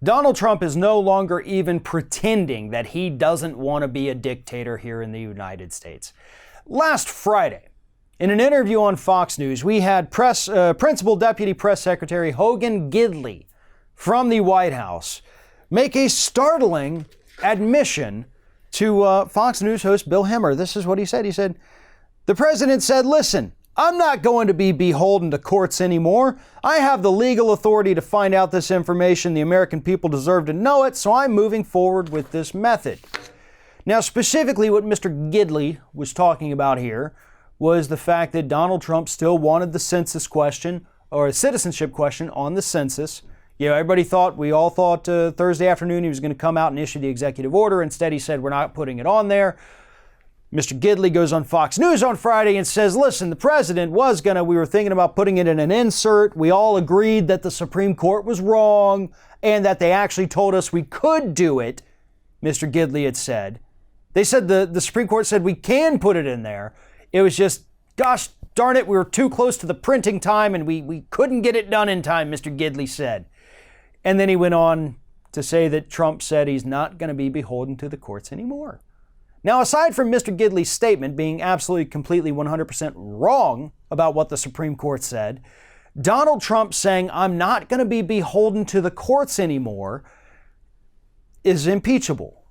Donald Trump is no longer even pretending that he doesn't want to be a dictator here in the United States. Last Friday, in an interview on Fox News, we had Principal Deputy Press Secretary Hogan Gidley from the White House make a startling admission to Fox News host Bill Hemmer. This is what he said. He said, "The president said, listen, I'm not going to be beholden to courts anymore. I have the legal authority to find out this information. The American people deserve to know it, so I'm moving forward with this method." Now, specifically what Mr. Gidley was talking about here was the fact that Donald Trump still wanted the census question, or a citizenship question on the census. We all thought Thursday afternoon he was going to come out and issue the executive order. Instead, he said, we're not putting it on there. Mr. Gidley goes on Fox News on Friday and says, listen, the president we were thinking about putting it in an insert. We all agreed that the Supreme Court was wrong and that they actually told us we could do it, Mr. Gidley had said. They said the Supreme Court said we can put it in there. It was just, gosh darn it, we were too close to the printing time and we couldn't get it done in time, Mr. Gidley said. And then he went on to say that Trump said he's not going to be beholden to the courts anymore. Now, aside from Mr. Gidley's statement being absolutely, completely, 100% wrong about what the Supreme Court said, Donald Trump saying, I'm not going to be beholden to the courts anymore, is impeachable.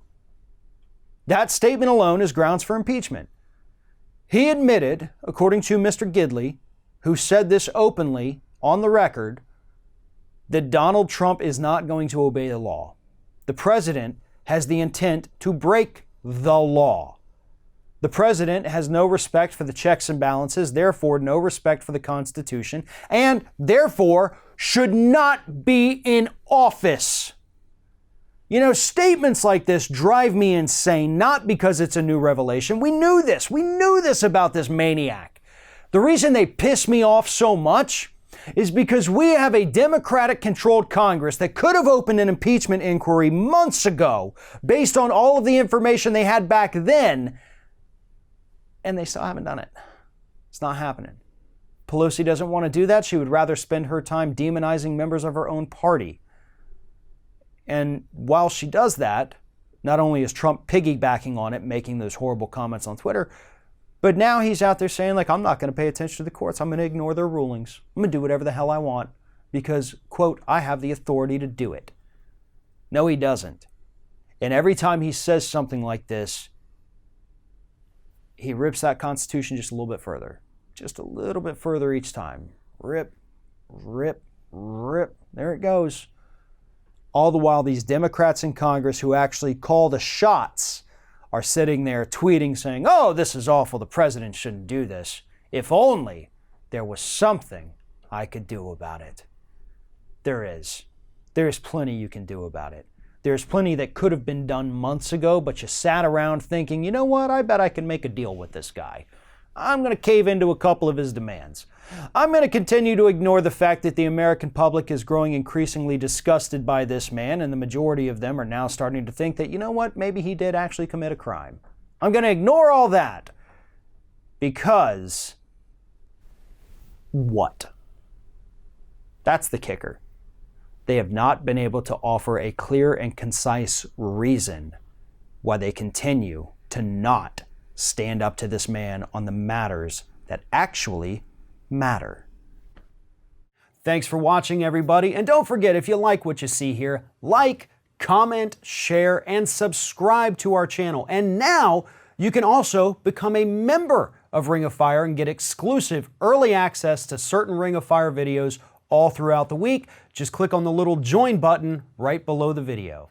That statement alone is grounds for impeachment. He admitted, according to Mr. Gidley, who said this openly on the record, that Donald Trump is not going to obey the law. The president has the intent to break the law. The president has no respect for the checks and balances, therefore no respect for the Constitution, and therefore should not be in office. Statements like this drive me insane, not because it's a new revelation. We knew this. We knew this about this maniac. The reason they piss me off so much is because we have a Democratic-controlled Congress that could have opened an impeachment inquiry months ago based on all of the information they had back then, and they still haven't done it. It's not happening. Pelosi doesn't want to do that. She would rather spend her time demonizing members of her own party. And while she does that, not only is Trump piggybacking on it, making those horrible comments on Twitter, but now he's out there saying, I'm not going to pay attention to the courts. I'm going to ignore their rulings. I'm going to do whatever the hell I want because, quote, I have the authority to do it. No, he doesn't. And every time he says something like this, he rips that Constitution just a little bit further. Just a little bit further each time. Rip, rip, rip. There it goes. All the while, these Democrats in Congress who actually call the shots are sitting there tweeting saying, oh, this is awful, the president shouldn't do this. If only there was something I could do about it. There is. There's plenty you can do about it. There's plenty that could have been done months ago, but you sat around thinking, you know what, I bet I can make a deal with this guy. I'm going to cave into a couple of his demands. I'm going to continue to ignore the fact that the American public is growing increasingly disgusted by this man, and the majority of them are now starting to think that, you know what, maybe he did actually commit a crime. I'm going to ignore all that because what? That's the kicker. They have not been able to offer a clear and concise reason why they continue to not stand up to this man on the matters that actually matter. Thanks for watching, everybody. And don't forget, if you like what you see here, like, comment, share, and subscribe to our channel. And now you can also become a member of Ring of Fire and get exclusive early access to certain Ring of Fire videos all throughout the week. Just click on the little join button right below the video.